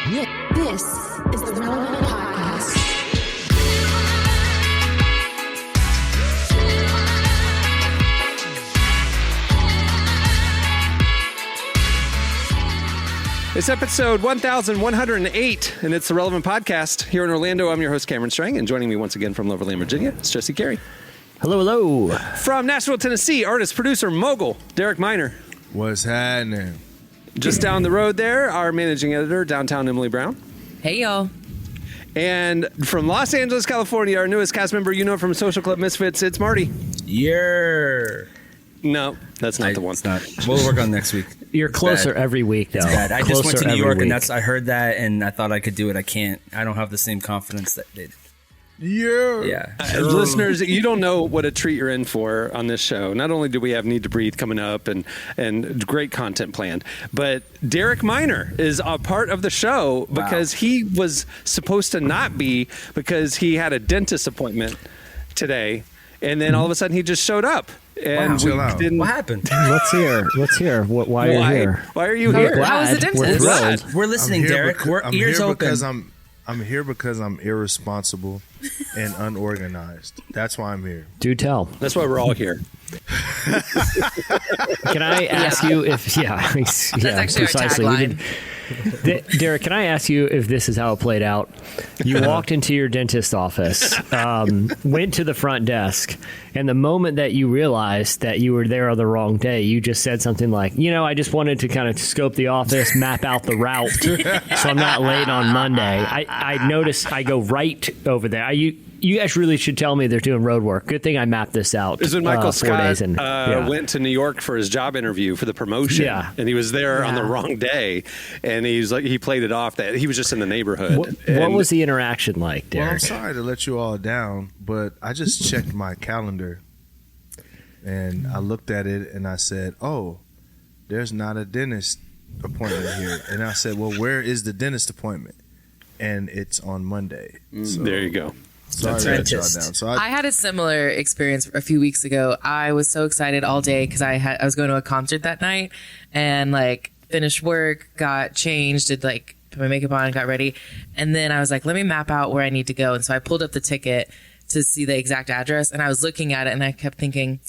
This is the Relevant Podcast. It's episode 1108, and it's the Relevant Podcast. Here in Orlando, I'm your host, Cameron Strang, and joining me once again from Loverland, Virginia, it's Jesse Carey. Hello, hello. From Nashville, Tennessee, artist, producer, mogul, Derek Miner. What's happening? Just down the road there, our managing editor, downtown Emily Brown. Hey, y'all. And from Los Angeles, California, our newest cast member, you know from Social Club Misfits, it's Marty. Yeah. No, that's not the one. It's not. We'll work on next week. You're closer every week, though. It's bad. I just went to New York, and I heard that, and I thought I could do it. I can't. I don't have the same confidence that they did. Yeah. Listeners, you don't know what a treat you're in for on this show. Not only do we have Need to Breathe coming up and great content planned, but Derek Miner is a part of the show because he was supposed to not be because he had a dentist appointment today, and then all of a sudden he just showed up. And Chill out. What happened? Let's hear why you're here. Why are you here? How was the dentist? We're thrilled. We're listening, Derek. We're ears open. I'm here because I'm irresponsible and unorganized. That's why I'm here. Do tell. That's why we're all here. Can I ask you if, That's actually our tagline. Derek, can I ask you if this is how it played out? You walked into your dentist's office, went to the front desk, and the moment that you realized that you were there on the wrong day, you just said something like, I just wanted to kind of scope the office, map out the route, so I'm not late on Monday. I noticed I go right over there. You guys really should tell me they're doing road work. Good thing I mapped this out. This is when Michael 4 Scott days in. went to New York for his job interview for the promotion, and he was there on the wrong day, and he played it off that he was just in the neighborhood. What was the interaction like, Derek? Well, I'm sorry to let you all down, but I just checked my calendar, and I looked at it, and I said, "Oh, there's not a dentist appointment here." And I said, "Well, where is the dentist appointment?" And it's on Monday. So, there you go. Sorry to let y'all down. So I had a similar experience a few weeks ago. I was so excited all day because I was going to a concert that night and finished work, got changed, did put my makeup on, got ready. And then I was like, let me map out where I need to go. And so I pulled up the ticket to see the exact address, and I was looking at it and I kept thinking,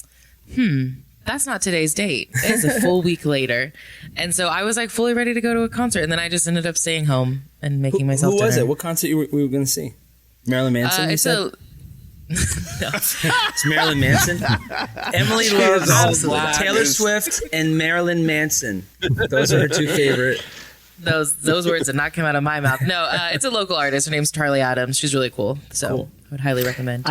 that's not today's date. It's a full week later. And so I was fully ready to go to a concert. And then I just ended up staying home and making myself Who was dinner. it? What concert we were going to see? Marilyn Manson, you said? It's Marilyn Manson. Emily loves Taylor Swift and Marilyn Manson. Those are her two favorite. Those words did not come out of my mouth. No, it's a local artist. Her name's Charlie Adams. She's really cool. So I would highly recommend.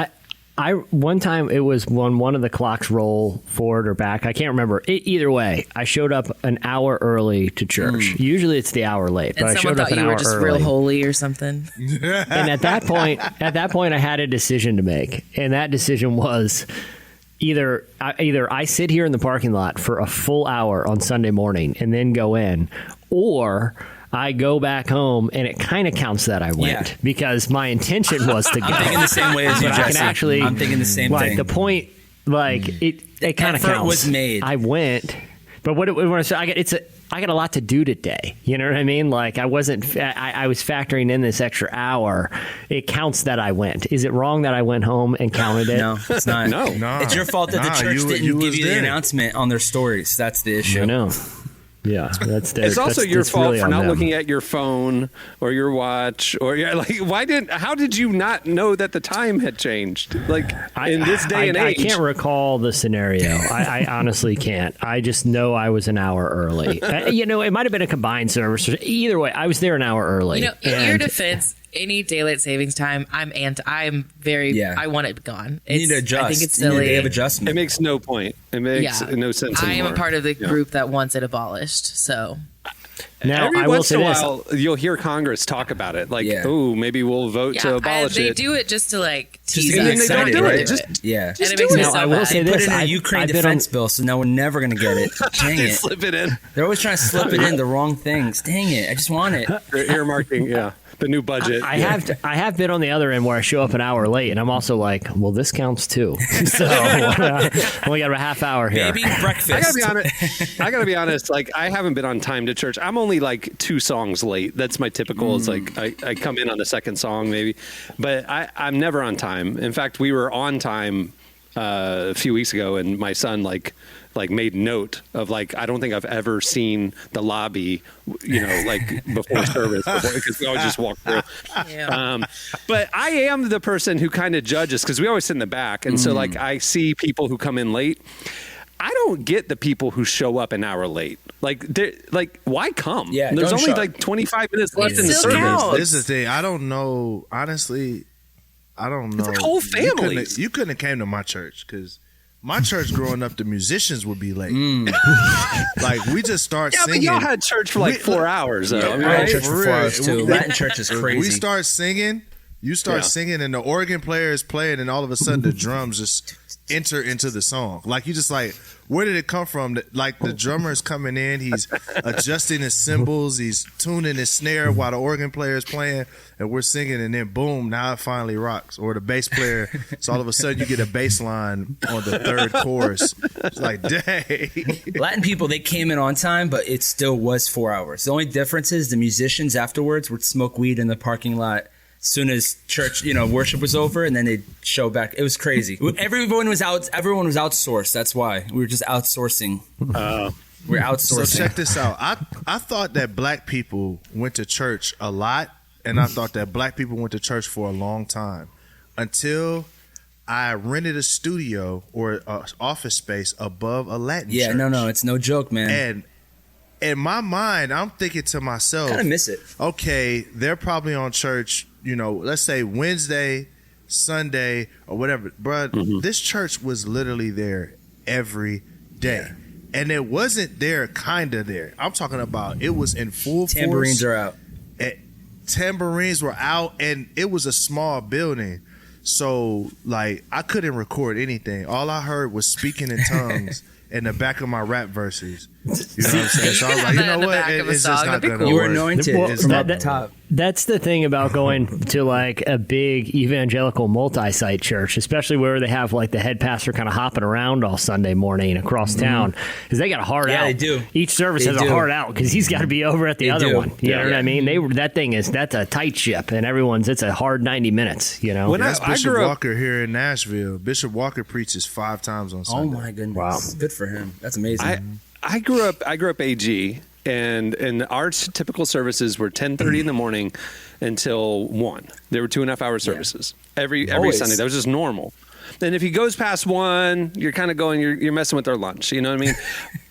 I one time it was when one of the clocks roll forward or back. I can't remember. Either way, I showed up an hour early to church. Usually it's the hour late, but I showed up an hour early. And someone thought you were just real holy or something. And at that point, I had a decision to make, and that decision was either I sit here in the parking lot for a full hour on Sunday morning and then go in, or I go back home, and it kind of counts that I went because my intention was to go. I'm thinking the same way as you, Jesse. I'm thinking the same thing. The point, it kind of counts. Effort was made. I went, but what I say, I got a lot to do today. You know what I mean? I was factoring in this extra hour. It counts that I went. Is it wrong that I went home and counted it? No, it's not. No. It's your fault that the church didn't give you the announcement on their stories. That's the issue. I know. Yeah, it's also your fault really for not them. looking at your phone or your watch or how did you not know that the time had changed? In this day and age, I can't recall the scenario. I honestly can't. I just know I was an hour early. It might have been a combined service. Either way, I was there an hour early. In your defense, any daylight savings time, I'm very. I want it gone. You need to adjust. I think it's silly. You need a day of adjustment. It makes no point. It makes no sense anymore. I am a part of the group that wants it abolished. So now, every I will once say in a this. while, you'll hear Congress talk about it. Maybe we'll vote to abolish they it. They do it just to tease and then us. they don't do it. And it do makes me it. so I will mad. say They put this. it in a Ukraine defense bill, so now we're never going to get it. Dang They it. slip it in. They're always trying to slip it in the wrong things. Dang it. I just want it. Earmarking, yeah. the new budget. I have been on the other end where I show up an hour late, and I'm also like, well, this counts too. So only got a half hour here. Maybe breakfast. I gotta be honest. Like, I haven't been on time to church. I'm only like 2 songs late. That's my typical. It's like I come in on the second song maybe, but I'm never on time. In fact, we were on time a few weeks ago, and my son like made note of like, I don't think I've ever seen the lobby, like before service, because we always just walk through. Yeah. But I am the person who kind of judges, because we always sit in the back, and so like I see people who come in late. I don't get the people who show up an hour late. Like, why come? Yeah, there's don't only show. like 25 minutes left in the still service. counts. This is the thing. I don't know. Honestly, I don't know. It's like whole families. You couldn't have came to my church, because my church growing up, the musicians would be late. Like, we just start Yeah, singing. but y'all had church for like 4 hours, though. I mean, Latin right? church for 4 hours too. We- Latin church is crazy. We start singing. You start singing, and the organ player is playing, and all of a sudden the drums just enter into the song. Like, you just like, where did it come from? Like, the drummer is coming in, he's adjusting his cymbals, he's tuning his snare while the organ player is playing, and we're singing, and then boom, now it finally rocks. Or the bass player, so all of a sudden you get a bass line on the third chorus. It's like, dang. Latin people, they came in on time, but it still was 4 hours. The only difference is the musicians afterwards would smoke weed in the parking lot as soon as church, worship was over, and then they'd show back. It was crazy. Everyone was outsourced. That's why we were just outsourcing. We're outsourcing. So check this out. I thought that black people went to church a lot, and I thought that black people went to church for a long time, until I rented a studio or an office space above a Latin church. Yeah, no, it's no joke, man. And in my mind, I'm thinking to myself, Kind of miss it. okay, they're probably on church, let's say Wednesday, Sunday, or whatever. Bruh, this church was literally there every day. And it wasn't there, kind of there. I'm talking about it was in full Tambourines force. are out. Tambourines were out, and it was a small building. So, like, I couldn't record anything. All I heard was speaking in tongues in the back of my rap verses. You know what I'm saying? So I was like, you know what? It's just not going to work. You were anointed. Well, It's up top. That's the thing about going to like a big evangelical multi-site church, especially where they have like the head pastor kind of hopping around all Sunday morning across town, because they got a hard out. Yeah, they do. Each service They has do. a hard out because he's got to be over at the other do. one. You know what I mean? That's a tight ship, and it's a hard 90 minutes. When That's I Bishop grew up, Walker here in Nashville. Bishop Walker preaches 5 times on Oh Sunday. my goodness! Wow. Good for him. That's amazing. I grew up AG, and our typical services were 10:30 in the morning until 1. There were 2.5 hour services every Always. Sunday. That was just normal. And if he goes past 1, you're kind of going, you're messing with their lunch. You know what I mean?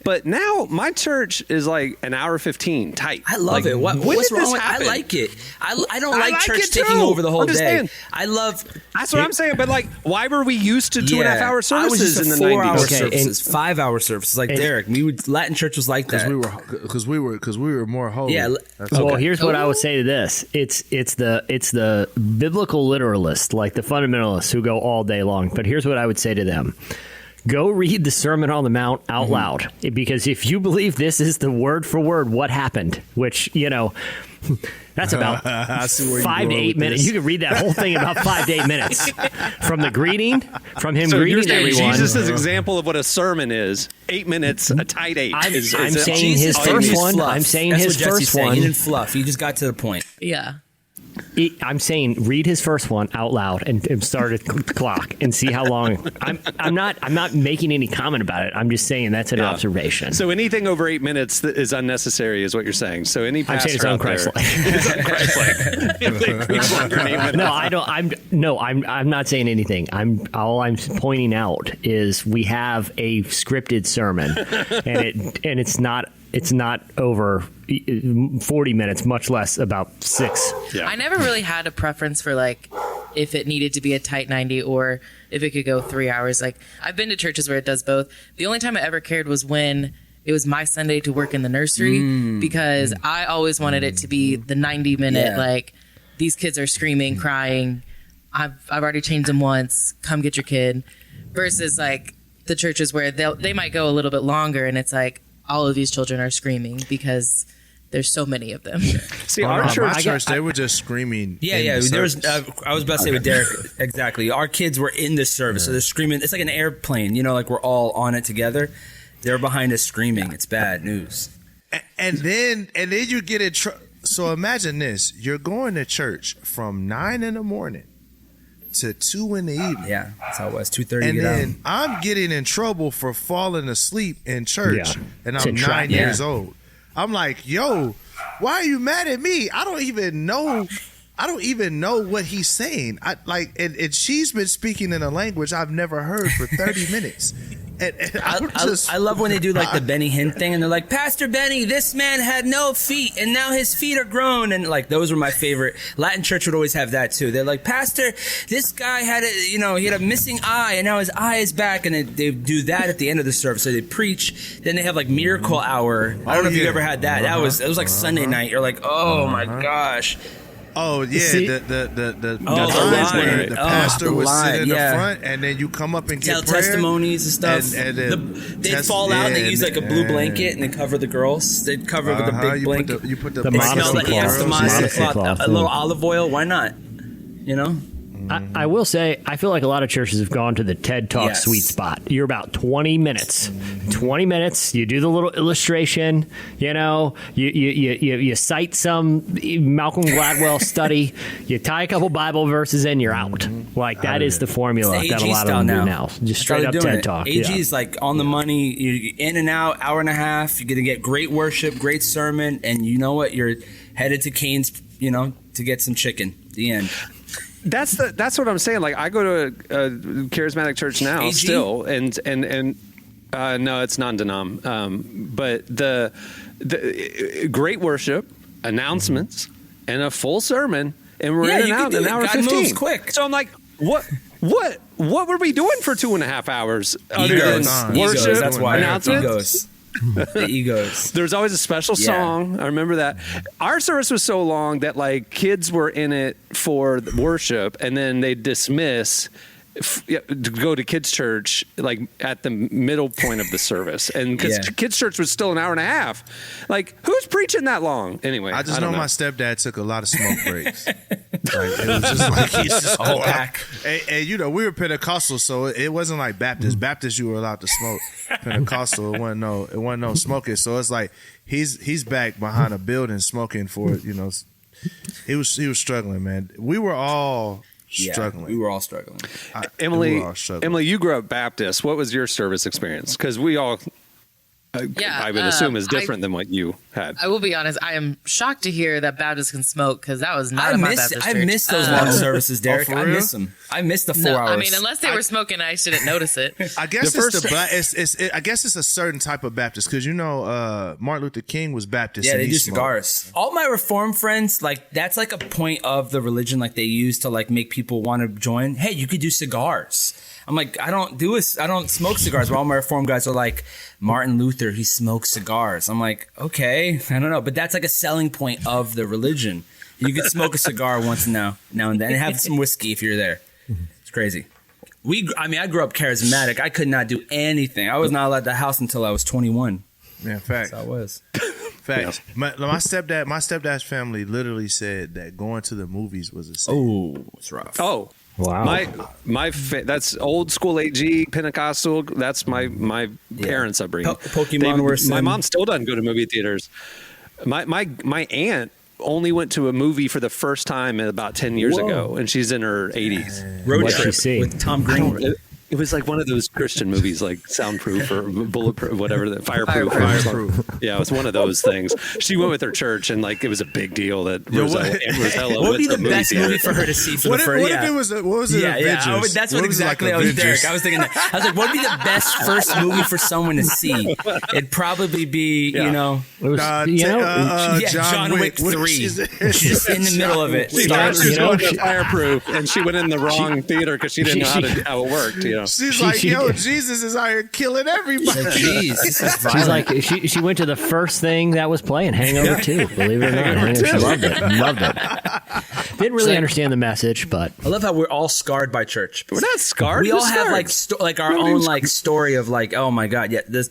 But now my church is like an hour 15 tight. I love Like, it. when What's did this wrong with happen? I like it. I don't I like like church it taking too. over the whole I'm just day. saying. I love. That's what I'm saying. But like, why were we used to 2.5 hour I was used services to in the 4 hour 90s? Okay, services, 5 hour services. Like Derek, Latin church was like that. Because we were more holy. Yeah. That's Well, okay. here's what I would say to this: it's the biblical literalists, like the fundamentalists, who go all day long. But here's what I would say to them: go read the Sermon on the Mount out loud, because if you believe this is the word for word what happened, which that's about I see where you're 5 to going 8 with minutes. this. You can read that whole thing in about 5 to 8 minutes, from the greeting, from him So you're greeting saying everyone. Jesus' example of what a sermon is: 8 minutes, a tight 8. I'm is saying it- his didn't first use one. fluff. I'm saying That's his what Jesse's first saying. one. He didn't fluff. He just got to the point. Yeah. I'm saying read his first one out loud and start a clock and see how long. I'm not making any comment about it. I'm just saying that's an observation. So anything over 8 minutes that is unnecessary, is what you're saying. So any I'm saying pastor it's out there, unchrist-like. if they preach longer than 8 minutes. No, I don't. I'm not saying anything. All I'm pointing out is we have a scripted sermon, and it's not over 40 minutes, much less about 6. Yeah. I never really had a preference for like if it needed to be a tight 90 or if it could go 3 hours. Like, I've been to churches where it does both. The only time I ever cared was when it was my Sunday to work in the nursery, because I always wanted it to be the 90-minute, Yeah. like, these kids are screaming, crying. I've already changed them once. Come get your kid. Versus like the churches where they might go a little bit longer, and it's like all of these children are screaming because there's so many of them. See, Oh, our no, church, my church, they were just screaming. Yeah, in yeah. the There was. service. I was about to say with Derek exactly. Our kids were in the service, so they're screaming. It's like an airplane, like we're all on it together. They're behind us screaming. It's bad news. And then you get it. So imagine this: you're going to church from 9 a.m. to 2 p.m. Yeah, that's how it was. 2:30. And get then I'm getting in trouble for falling asleep in church, Yeah. and To I'm try- 9 years old. I'm like, yo, why are you mad at me? I don't even know what he's saying. And she's been speaking in a language I've never heard for 30 minutes. And I love when they do like the Benny Hinn thing, and they're like, Pastor Benny, this man had no feet, and now his feet are grown, and like those were my favorite. Latin church would always have that too. They're like, Pastor, this guy had he had a missing eye, and now his eye is back, and they do that at the end of the service. So they preach, then they have like Miracle Hour. I don't know if you ever had that. It was like Sunday night. You're like, oh my gosh. oh yeah, See- the line. where the pastor the would line, sit in the yeah. front, and then you come up and Tell get prayer, testimonies and stuff. and then They fall out and they use like a blue blanket and they cover the girls. They cover it with a big blanket. You put the The It modesty smells like cloth. the Modesty modesty cloth. cloth, A little yeah. olive oil. Why not? I will say, I feel like a lot of churches have gone to the TED Talk Yes. sweet spot. You're about 20 minutes. 20 minutes, you do the little illustration, you cite some Malcolm Gladwell study, you tie a couple Bible verses in, you're out. Like, that is the formula It's the that a AG lot of style them now. do now. Just That's straight how up they're doing TED it. Talk. AG yeah. is like on the money. You're in and out, hour and a half. You're gonna get great worship, great sermon, and you know what? You're headed to Cane's, to get some chicken. The end. that's what I'm saying. Like, I go to a charismatic church now AG? still, and no, it's non-denom. But the great worship, announcements, and a full sermon, and we're Yeah, in and you can out do in an it. hour God 15. moves quick. So I'm like, what were we doing for 2.5 hours other Egos. than Egos. worship, That's why. announcements? Egos. The egos. There's always a special Yeah. song. I remember that. Our service was so long that like kids were in it for the worship, and then they dismiss to go to kids' church like at the middle point of the service, and because Yeah. kids' church was still an hour and a half. Like, who's preaching that long anyway? I just don't know my stepdad took a lot of smoke breaks. It was just like he's just Whole pack. And we were Pentecostal, so it wasn't like Baptist. Baptist, you were allowed to smoke. Pentecostal, it wasn't no smoking. So it's like he's back behind a building smoking for he was struggling, man. We were all struggling. We were all struggling. Emily, we were all struggling. Emily, you grew up Baptist. What was your service experience? Because we all, I would assume, is different than what you had. I will be honest. I am shocked to hear that Baptists can smoke because that was not I in my miss Baptist church. I miss those long services, Derek. for I real? miss them. I miss the 4 No, hours. I mean, unless they were smoking, I shouldn't notice it. I guess The first- I guess it's a certain type of Baptist because Martin Luther King was Baptist. Yeah, and they he do smoked. cigars. All my Reform friends, like, that's like a point of the religion, like they use to like make people want to join. Hey, you could do cigars. I'm like, I don't smoke cigars. But all my Reform guys are like, Martin Luther, he smokes cigars. I'm like, okay, I don't know, but that's like a selling point of the religion. You could smoke a cigar once now and then, and have some whiskey if you're there. It's crazy. I grew up charismatic. I could not do anything. I was not allowed the house until I was 21. Yeah, facts. That's how I was. Facts. My stepdad's family literally said that going to the movies was a sin. Oh, it's rough. Oh, Wow. That's old school AG Pentecostal. That's my parents' upbringing. Pokemon were My sin. mom still doesn't go to movie theaters. My aunt only went to a movie for the first time about 10 years ago, and she's in her 80s. Road What'd she trip see? with Tom Green. It was like one of those Christian movies, like Soundproof or Bulletproof, whatever, Fireproof. Fireproof. Yeah, it was one of those things. She went with her church, and like it was a big deal that Rosella What would be went to the movie best theater. movie for her to see for What the if, first? what Yeah. if it was? What was it? Avengers? That's What what was it, like exactly I was Avengers? Derek. I was thinking that. I was like, what would be the best first movie for someone to see? It'd probably be, Yeah. It was, John Wick What- 3. she's- She's just in the middle of it. She Yeah, thought she was you know, going to she- Fireproof, and she went in the wrong theater because she didn't know how it worked. She's She- like, she- yo, Jesus is out here killing everybody. Jeez, this is She's violent. like she went to the first thing that was playing, Hangover 2. Believe it or not, Hangover she 2. loved it. Didn't really like- understand the message, but I love how we're all scarred by church. We're not scarred. We We're all have scarred. like our own like story of like, oh my god, yeah, this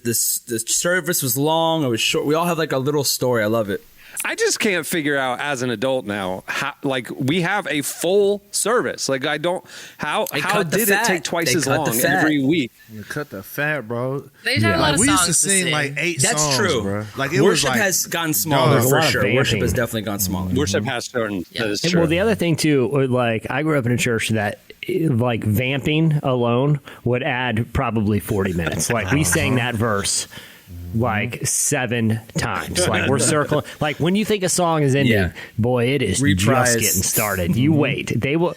service was long, it was short. We all have like a little story. I love it. I just can't figure out as an adult now how, like, we have a full service. Like, I don't how did it take twice as long every week? You cut the fat, bro. They just have a lot of we used songs to sing like 8 That's songs, true. bro. Like it Worship was like, has gotten smaller There's a for lot of sure. vamping. Worship has definitely gone smaller. Worship has turned. That is And, true. well, the other thing too, like I grew up in a church that like vamping alone would add probably 40 minutes. Like we sang that verse like 7 times. Like we're circling. Like when you think a song is ending, boy, it is Reprise. just getting started. You wait. They will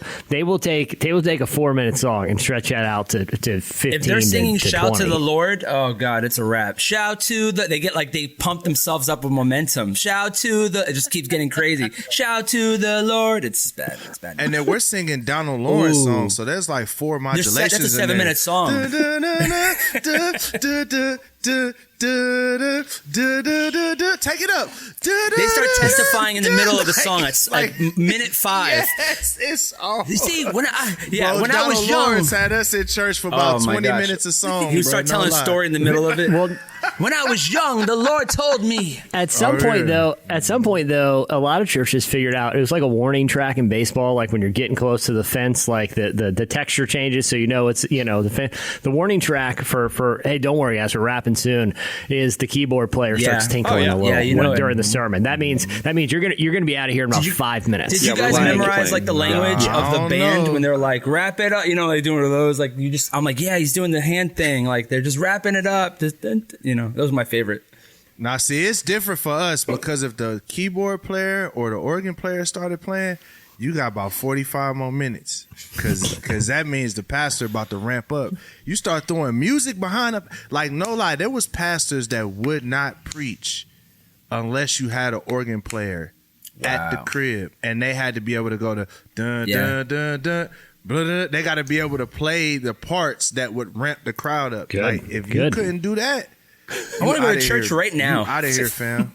take a 4-minute song and stretch that out to 15. If they're singing to "Shout 20. to the Lord," oh god, it's a wrap. Shout to the. They get like they pump themselves up with momentum. Shout to the. It just keeps getting crazy. Shout to the Lord. It's bad. It's bad. and then we're singing Donald Lawrence songs, so there's like 4 modulations. That's a in there. 7-minute song. Take it up. They start testifying in the middle of the song. It's like minute 5. Yes, it's all. You see, when I Bro, I was young, Lawrence had us in church for about Oh, my 20 gosh. minutes a song. he would bro, start no telling a lie. story in the middle of it. Well, When I was young, the Lord told me. At some point, though, a lot of churches figured out it was like a warning track in baseball. Like when you're getting close to the fence, like the texture changes, so you know it's the warning track for hey, don't worry, guys, we're wrapping soon. Is the keyboard player starts tinkling a little during the sermon. That means you're gonna be out of here in about 5 minutes. Did you guys memorize like the language of the band when they're like wrap it up? You know, they doing one of those like you just. I'm like, yeah, he's doing the hand thing. Like they're just wrapping it up. Those are my favorite. Now, see, it's different for us because if the keyboard player or the organ player started playing, you got about 45 more minutes because that means the pastor about to ramp up. You start throwing music behind up. Like, no lie, there was pastors that would not preach unless you had an organ player at the crib, and they had to be able to go to dun dun dun dun. Blah, blah. They got to be able to play the parts that would ramp the crowd up. Good. Like, if you couldn't do that, I want to go to church right now. Out of here, fam.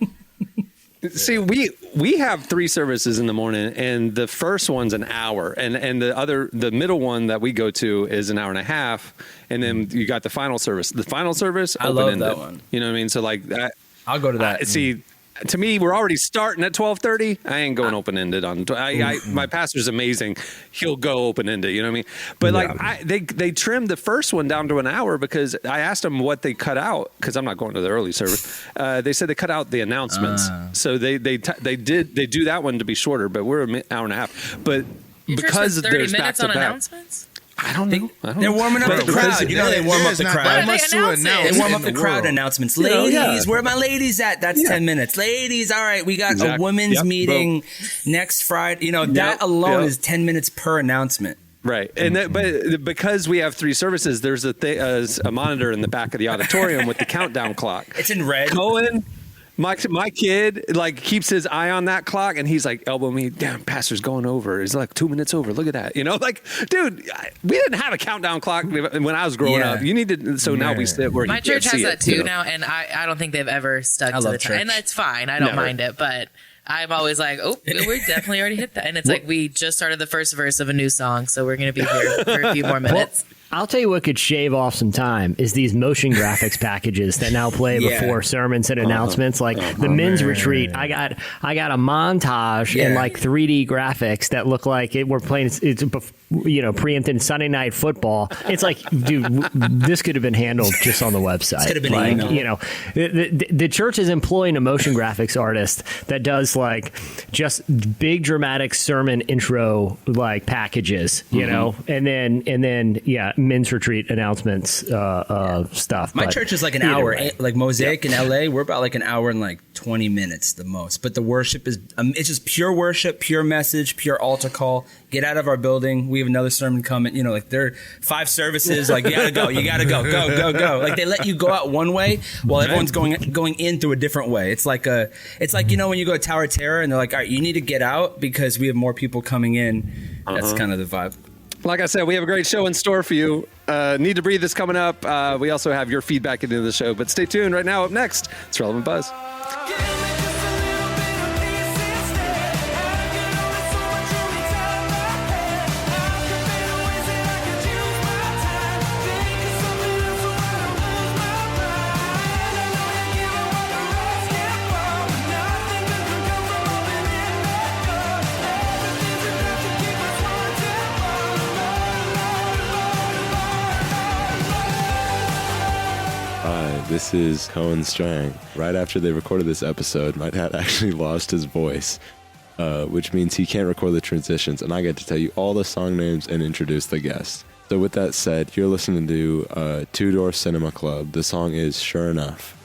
See, we have 3 services in the morning, and the first one's an hour, and the middle one that we go to is an hour and a half, and then you got the final service. The final service, I love that one. You know what I mean? So like that, I'll go to that. See, to me, we're already starting at 12:30. I ain't going open ended on. My pastor's amazing. He'll go open ended. You know what I mean? But they trimmed the first one down to an hour because I asked them what they cut out because I'm not going to the early service. They said they cut out the announcements, so they do that one to be shorter. But we're an hour and a half. But because 30 there's back minutes to on back. announcements? I don't know. They're warming up the crowd. You know they warm up the crowd. Much to announce it? announce They warm in up the the crowd world. announcements. You know, Ladies, yeah. where are my ladies at? That's 10 minutes. Ladies, all right, we got a women's meeting next Friday. You know, that alone is 10 minutes per announcement. Right, and but because we have 3 services, there's a monitor in the back of the auditorium with the countdown clock. It's in red. Cohen, my kid, like keeps his eye on that clock, and he's like, elbow me, damn, pastor's going over. It's like 2 minutes over. Look at that. You know, like, dude, we didn't have a countdown clock when I was growing up. You need to. So now we sit where My you church can't has see that it, too you know? now, and I don't think they've ever stuck to love the time. church. And that's fine. I don't Never. mind it, but I'm always like, oh, we definitely already hit that. And it's like we just started the first verse of a new song, so we're going to be here for a few more minutes. I'll tell you what could shave off some time is these motion graphics packages that now play before sermons and announcements. Like the men's retreat, I got a montage and like 3D graphics that look like we're playing. It's preempting Sunday night football. It's like, dude, this could have been handled just on the website. Could have been like, emailed. the church is employing a motion graphics artist that does like just big dramatic sermon intro like packages, you know, and then men's retreat announcements stuff. My But church is like an either hour. way. Like Mosaic in LA, we're about like an hour and like 20 minutes the most. But the worship is, it's just pure worship, pure message, pure altar call. Get out of our building. We have another sermon coming. You know, like there are 5 services. Like you gotta go, go. Like they let you go out one way while everyone's going in through a different way. It's like when you go to Tower of Terror and they're like, all right, you need to get out because we have more people coming in. That's kind of the vibe. Like I said, we have a great show in store for you. Need to Breathe is coming up. We also have your feedback into the show, but stay tuned. Right now, up next, it's Relevant Buzz. This is Cohen Strang. Right after they recorded this episode, my dad actually lost his voice, which means he can't record the transitions, and I get to tell you all the song names and introduce the guests. So with that said, you're listening to Two Door Cinema Club. The song is Sure Enough.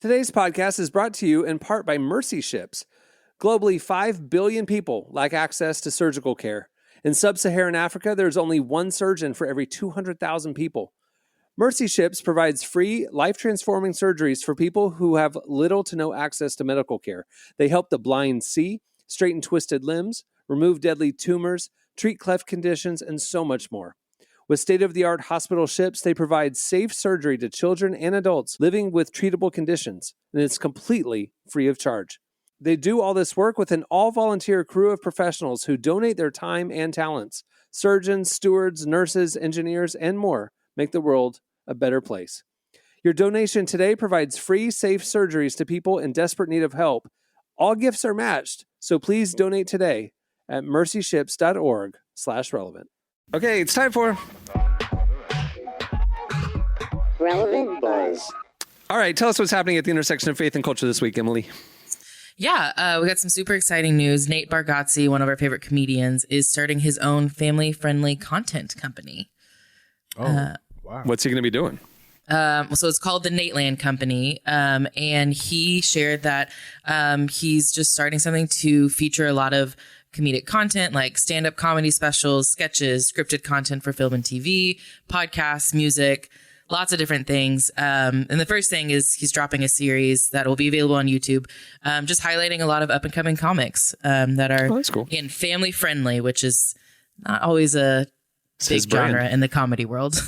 Today's podcast is brought to you in part by Mercy Ships. Globally, 5 billion people lack access to surgical care. In sub-Saharan Africa, there's only one surgeon for every 200,000 people. Mercy Ships provides free, life-transforming surgeries for people who have little to no access to medical care. They help the blind see, straighten twisted limbs, remove deadly tumors, treat cleft conditions, and so much more. With state-of-the-art hospital ships, they provide safe surgery to children and adults living with treatable conditions, and it's completely free of charge. They do all this work with an all-volunteer crew of professionals who donate their time and talents. Surgeons, stewards, nurses, engineers, and more make the world a better place. Your donation today provides free, safe surgeries to people in desperate need of help. All gifts are matched, so please donate today at mercyships.org/relevant. Okay, it's time for Relevant Buzz. All right, tell us what's happening at the intersection of faith and culture this week, Emily. Yeah, we got some super exciting news. Nate Bargatze, one of our favorite comedians, is starting his own family-friendly content company. Wow. What's he going to be doing? So it's called the Nateland Company, and he shared that he's just starting something to feature a lot of comedic content like stand-up comedy specials, sketches, scripted content for film and TV, podcasts, music, lots of different things. And the first thing is he's dropping a series that will be available on YouTube, just highlighting a lot of up-and-coming comics that are that's cool. again, family-friendly, which is not always a His big brand. genre in the comedy world.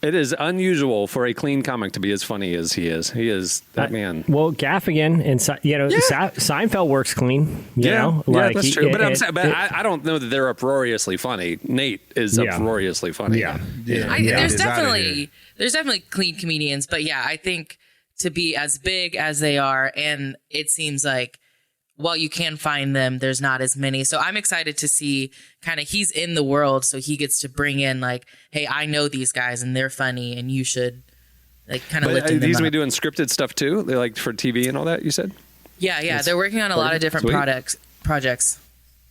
It is unusual for a clean comic to be as funny as he is. He is that man. Well, Gaffigan and Seinfeld works clean. You know, yeah, that's true. But I I don't know that they're uproariously funny. Nate is uproariously funny. There's definitely clean comedians, but yeah, I think to be as big as they are, and it seems like while you can find them, there's not as many. So I'm excited to see kind of he's in the world, so he gets to bring in like, hey, I know these guys and they're funny, and you should like kind of lift them up. He's gonna be doing scripted stuff too. They like for TV and all that. You said? Yeah, they're working on a lot of different projects.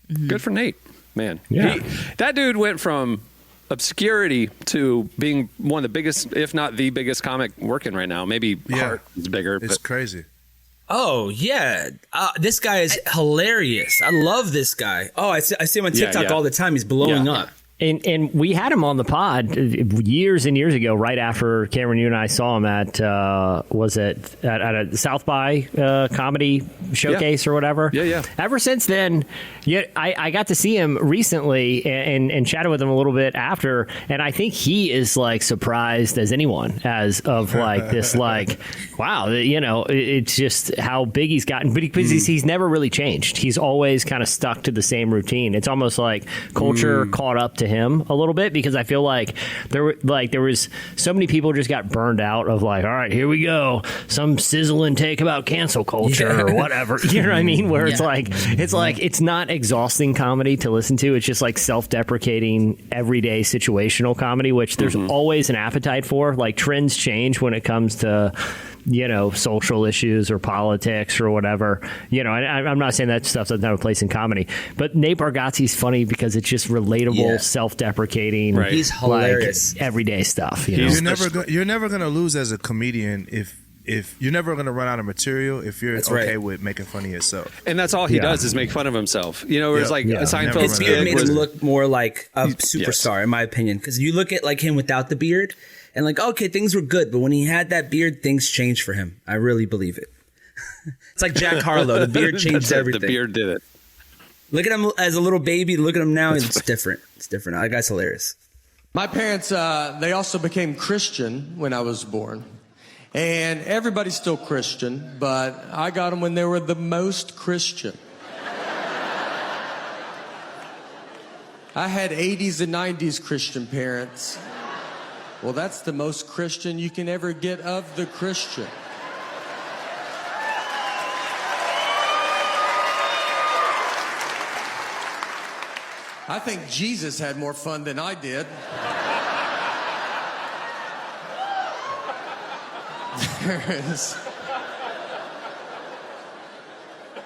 Mm-hmm. Good for Nate, man. Yeah. That dude went from obscurity to being one of the biggest, if not the biggest comic working right now. Maybe Hart is bigger. It's crazy. Oh, yeah. This guy is hilarious. I love this guy. Oh, I see him on TikTok all the time. He's blowing up. And we had him on the pod years and years ago, right after Cameron, you and I saw him at at a South by comedy showcase or whatever. Yeah. Ever since then, I got to see him recently and chatted with him a little bit after, and I think he is like surprised as anyone as of like this like, wow, it's just how big he's gotten, but because he's never really changed. He's always kind of stuck to the same routine. It's almost like culture caught up to him a little bit, because I feel like there was so many people just got burned out of like, all right, here we go, some sizzling take about cancel culture or whatever. You know what I mean? Where it's like it's not exhausting comedy to listen to. It's just like self-deprecating, everyday situational comedy, which there's always an appetite for. Like trends change when it comes to social issues or politics or whatever. I'm not saying that stuff doesn't have a place in comedy, but Nate Bargatze's funny because it's just relatable, self-deprecating. Right. He's hilarious. Like, everyday stuff. You're never going to lose as a comedian if you're never going to run out of material if you're with making fun of yourself. And that's all he does is make fun of himself. It's like Seinfeld's His beard gig made was him look more like a superstar, in my opinion, because you look at like him without the beard. And like, okay, things were good, but when he had that beard, things changed for him. I really believe it. It's like Jack Harlow. The beard changed everything. The beard did it. Look at him as a little baby. Look at him now. It's different. It's different. That guy's hilarious. My parents, they also became Christian when I was born. And everybody's still Christian, but I got them when they were the most Christian. I had 80s and 90s Christian parents. Well, that's the most Christian you can ever get of the Christian. I think Jesus had more fun than I did.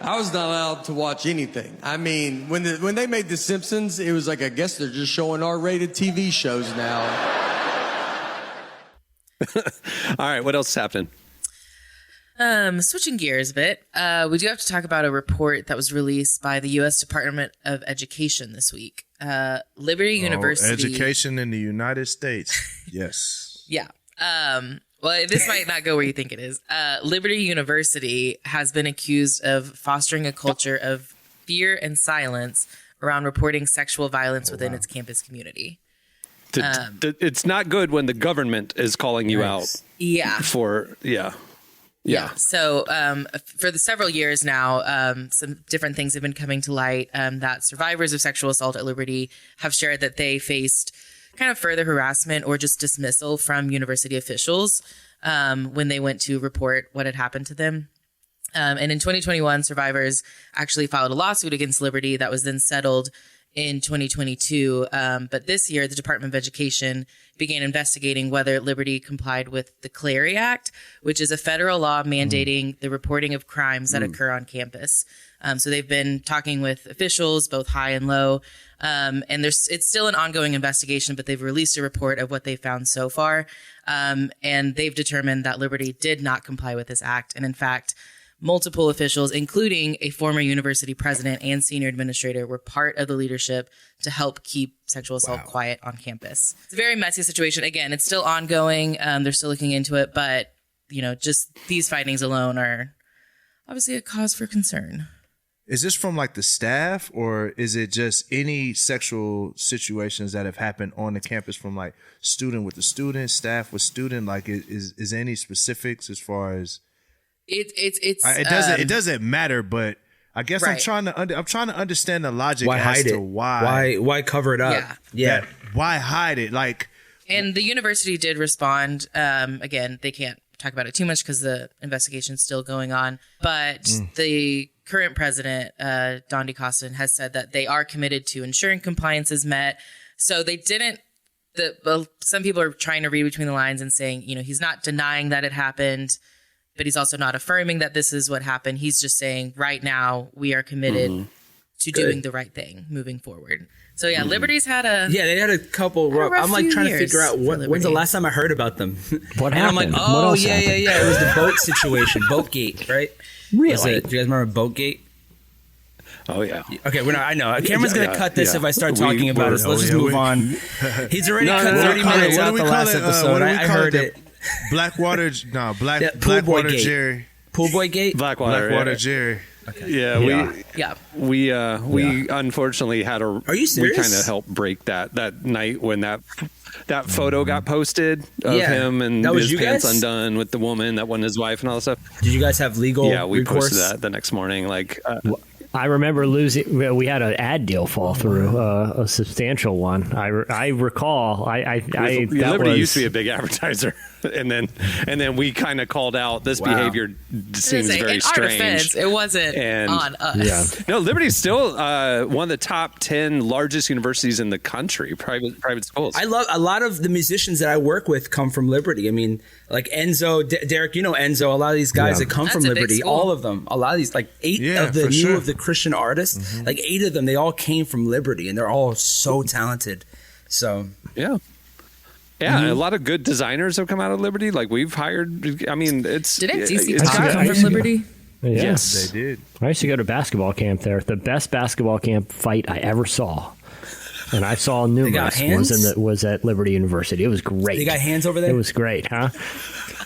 I was not allowed to watch anything. I mean, when they made The Simpsons, it was like, I guess they're just showing R-rated TV shows now. All right, what else happened? Switching gears a bit, we do have to talk about a report that was released by the U.S. Department of Education this week. Liberty University. Education in the United States. Yes. Yeah. Well, this might not go where you think it is. Liberty University has been accused of fostering a culture of fear and silence around reporting sexual violence within its campus community. It's not good when the government is calling you out. Yeah. Yeah. So for the several years now, some different things have been coming to light that survivors of sexual assault at Liberty have shared that they faced kind of further harassment or just dismissal from university officials when they went to report what had happened to them. And in 2021, survivors actually filed a lawsuit against Liberty that was then settled in 2022. But this year, the Department of Education began investigating whether Liberty complied with the Clery Act, which is a federal law mandating the reporting of crimes that occur on campus. So they've been talking with officials, both high and low. And it's still an ongoing investigation, but they've released a report of what they found so far. And they've determined that Liberty did not comply with this act. And in fact, multiple officials, including a former university president and senior administrator, were part of the leadership to help keep sexual assault quiet on campus. It's a very messy situation. Again, it's still ongoing. They're still looking into it, but just these findings alone are obviously a cause for concern. Is this from like the staff, or is it just any sexual situations that have happened on the campus from like student with the student, staff with student? Like, is any specifics as far as it doesn't matter, but I guess right. I'm trying to understand the logic to why cover it up. Yeah. Why hide it? Like, and the university did respond. Again, they can't talk about it too much because the investigation's still going on. But the current president, Don DeCosta, has said that they are committed to ensuring compliance is met. So they didn't. Some people are trying to read between the lines and saying, he's not denying that it happened, but he's also not affirming that this is what happened. He's just saying right now we are committed to doing the right thing moving forward. So yeah, Liberty's had they had a couple. I'm like trying to figure out when's the last time I heard about them. What happened? And I'm like, oh yeah. It was the boat situation, Boatgate, right? Really? Do you guys remember Boatgate? Oh yeah. Okay, I know. Cameron's gonna cut this if I start talking about it. So let's just move on. He's already cut 30 minutes out the last episode. I heard it. Blackwater Jerry. Poolboy Gate. Blackwater Jerry. Okay. Yeah, we unfortunately had a. Are you serious? We kind of helped break that night when that photo got posted of him and his pants undone with the woman that wasn't his wife and all that stuff. Did you guys have legal? Yeah, we recourse? posted that the next morning. Like, I remember losing. We had an ad deal fall through, a substantial one. I recall. Liberty used to be a big advertiser, and then we kind of called out this behavior seems very strange. In our defense, it wasn't on us. Yeah. No, Liberty's still one of the top 10 largest universities in the country. Private schools. I love a lot of the musicians that I work with come from Liberty. I mean, like Enzo, Derek, Enzo. A lot of these guys that come from Liberty, all of them. A lot of these, like 8 of the Christian artists, like 8 of them, they all came from Liberty, and they're all so talented. So yeah, a lot of good designers have come out of Liberty. Like we've hired. I mean, didn't DC Talk come from Liberty? Yes, they did. I used to go to basketball camp there. The best basketball camp fight I ever saw. And I saw numerous was at Liberty University. It was great. They got hands over there? It was great, huh?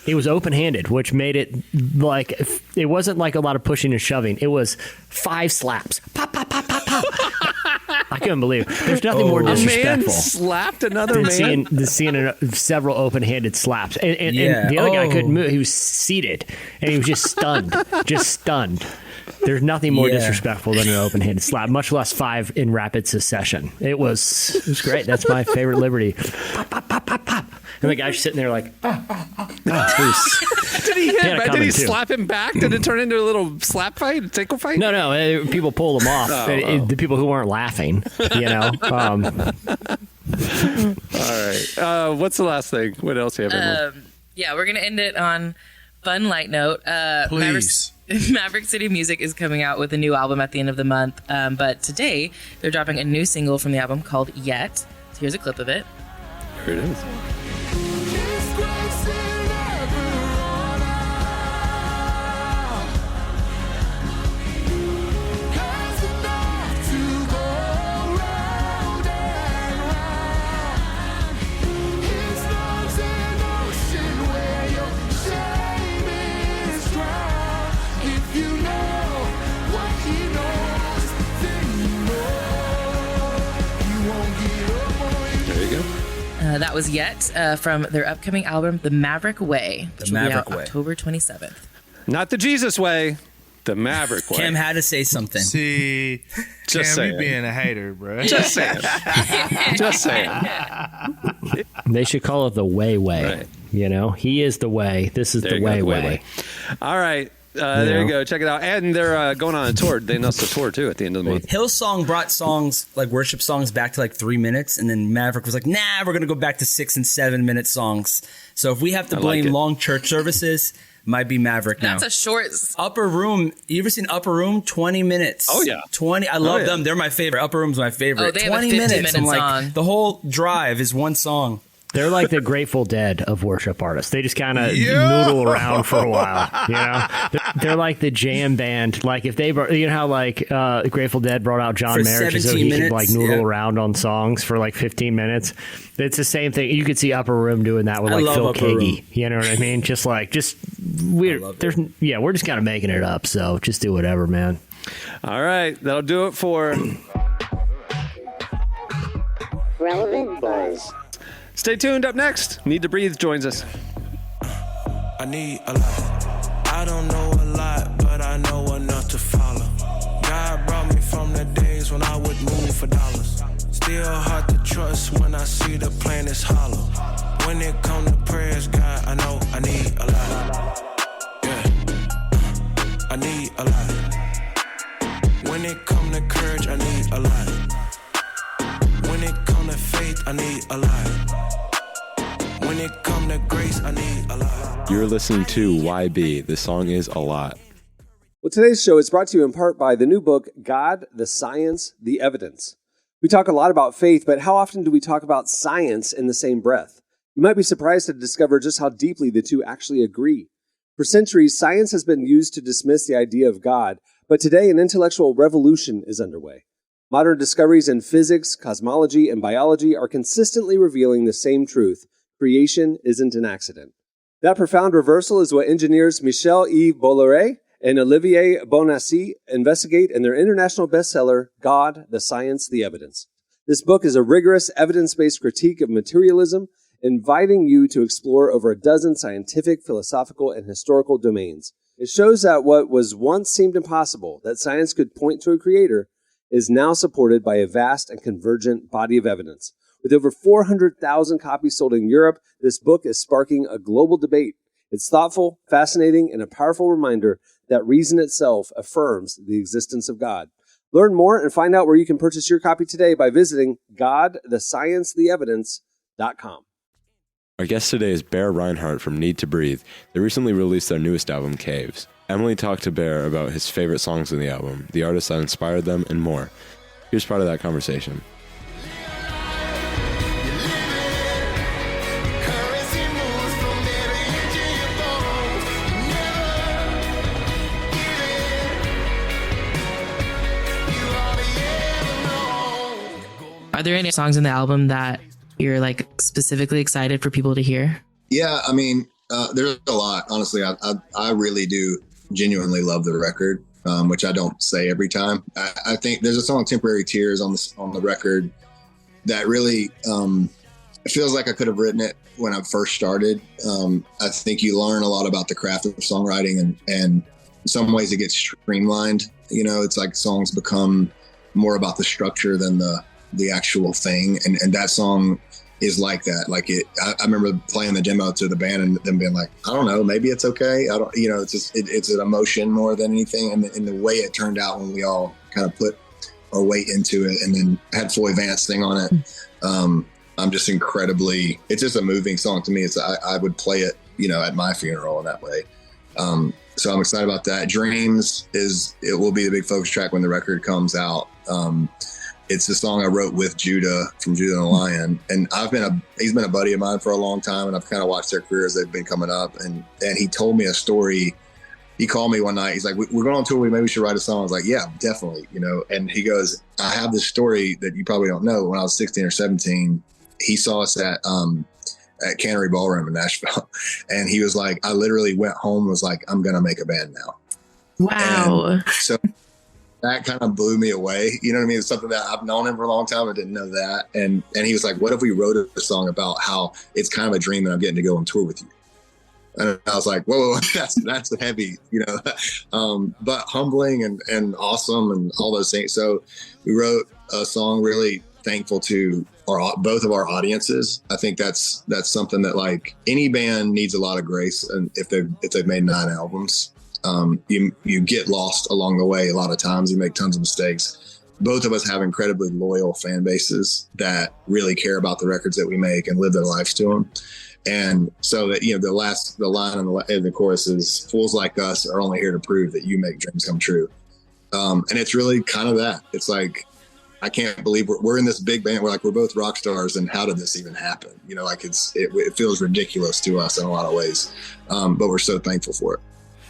It was open-handed, which made it like it wasn't like a lot of pushing and shoving. It was 5 slaps. Pop, pop, pop, pop, pop. I couldn't believe it. There's nothing more disrespectful. A man slapped another man. Than seeing several open-handed slaps. And the other guy couldn't move. He was seated, and he was just stunned. There's nothing more disrespectful than an open-handed slap, much less 5 in rapid succession. It was great. That's my favorite Liberty. Pop, pop, pop, pop, pop. And the guy's sitting there like, Did he hit? Did he slap him back? Did it turn into a little slap fight, a tickle fight? No. People pulled him off. The people who weren't laughing, All right. What's the last thing? What else do you have? Yeah, we're gonna end it on fun light note. Please. Maverick City Music is coming out with a new album at the end of the month, but today they're dropping a new single from the album called Yet. So here's a clip of it. Here it is. That was Yet from their upcoming album, The Maverick Way, which will be out October 27th. Not the Jesus way, the Maverick way. Cam had to say something. See, Just Cam, saying. you being a hater, bro. Just saying. Just saying. they should call it the way. Right. You know, he is the way. This is There the you go, way. All right. There you go. Check it out. And they're going on a tour. They announced a tour, too, at the end of the month. Hillsong brought songs, like worship songs, back to like 3 minutes. And then Maverick was like, nah, we're going to go back to 6 and 7 minute songs. So if we have to blame long church services, might be Maverick now. That's a short... Upper Room. You ever seen Upper Room? 20 minutes. Oh, yeah. 20. I love them. They're my favorite. Upper Room's my favorite. Oh, they 20 have a 50 minutes. I'm minute like, song. the whole drive is one song. They're like the Grateful Dead of worship artists. They just kind of noodle around for a while, you know? They're like the jam band. Like if they, you know how like Grateful Dead brought out John For Marriage so 17 he minutes, could like noodle around on songs for like 15 minutes. It's the same thing. You could see Upper Room doing that with I like love Phil Upper Keaggy. Room. You know what I mean? We're just kind of making it up. So just do whatever, man. All right. That'll do it for Relevant Buzz. Stay tuned. Up next, Need to Breathe joins us. I need a lot. I don't know a lot, but I know enough to follow. God brought me from the days when I would move for dollars. Still hard to trust when I see the plan is hollow. When it come to prayers, God, I know I need a lot. Yeah, I need a lot. When it come to courage, I need a lot. When it come to faith, I need a lot. When it come to grace, I need a lot. You're listening to YB. The song is A Lot. Well, today's show is brought to you in part by the new book, God, the Science, the Evidence. We talk a lot about faith, but how often do we talk about science in the same breath? You might be surprised to discover just how deeply the two actually agree. For centuries, science has been used to dismiss the idea of God, but today an intellectual revolution is underway. Modern discoveries in physics, cosmology, and biology are consistently revealing the same truth. Creation isn't an accident. That profound reversal is what engineers Michel-Yves Bolloré and Olivier Bonassi investigate in their international bestseller, God, the Science, the Evidence. This book is a rigorous, evidence-based critique of materialism, inviting you to explore over a dozen scientific, philosophical, and historical domains. It shows that what was once seemed impossible, that science could point to a creator, is now supported by a vast and convergent body of evidence. With over 400,000 copies sold in Europe, this book is sparking a global debate. It's thoughtful, fascinating, and a powerful reminder that reason itself affirms the existence of God. Learn more and find out where you can purchase your copy today by visiting godthesciencetheevidence.com. Our guest today is Bear Reinhardt from Need to Breathe. They recently released their newest album, Caves. Emily talked to Bear about his favorite songs in the album, the artists that inspired them, and more. Here's part of that conversation. Are there any songs in the album that you're like specifically excited for people to hear? Yeah, I mean, there's a lot. Honestly, I really do genuinely love the record, which I don't say every time. I think there's a song, "Temporary Tears," on the record that really it feels like I could have written it when I first started. I think you learn a lot about the craft of songwriting, and in some ways it gets streamlined. You know, it's like songs become more about the structure than the actual thing. And that song is like that. Like I remember playing the demo to the band and them being like, I don't know, maybe it's okay. I don't, it's just, it's an emotion more than anything. And the way it turned out when we all kind of put our weight into it and then had Floyd Vance sing on it. I'm just incredibly, it's just a moving song to me. I would play it, at my funeral in that way. So I'm excited about that. Dreams it will be the big focus track when the record comes out. It's the song I wrote with Judah from Judah and the Lion. And he's been a buddy of mine for a long time. And I've kind of watched their careers. They've been coming up and he told me a story. He called me one night. He's like, we're going on tour. Maybe we should write a song. I was like, yeah, definitely. And he goes, I have this story that you probably don't know. When I was 16 or 17, he saw us at Cannery Ballroom in Nashville. And he was like, I literally went home and was like, I'm going to make a band now. Wow. And so that kind of blew me away. You know what I mean? It's something that I've known him for a long time. I didn't know that. And he was like, what if we wrote a song about how it's kind of a dream and I'm getting to go on tour with you? And I was like, whoa, that's heavy, but humbling and awesome and all those things. So we wrote a song really thankful to both of our audiences. I think that's something that like any band needs a lot of grace. And if they've made 9 albums, you get lost along the way. A lot of times you make tons of mistakes. Both of us have incredibly loyal fan bases that really care about the records that we make and live their lives to them. And so that, the line in the chorus is fools like us are only here to prove that you make dreams come true. And it's really kind of that. It's like, I can't believe we're in this big band. We're both rock stars. And how did this even happen? It feels ridiculous to us in a lot of ways. But we're so thankful for it.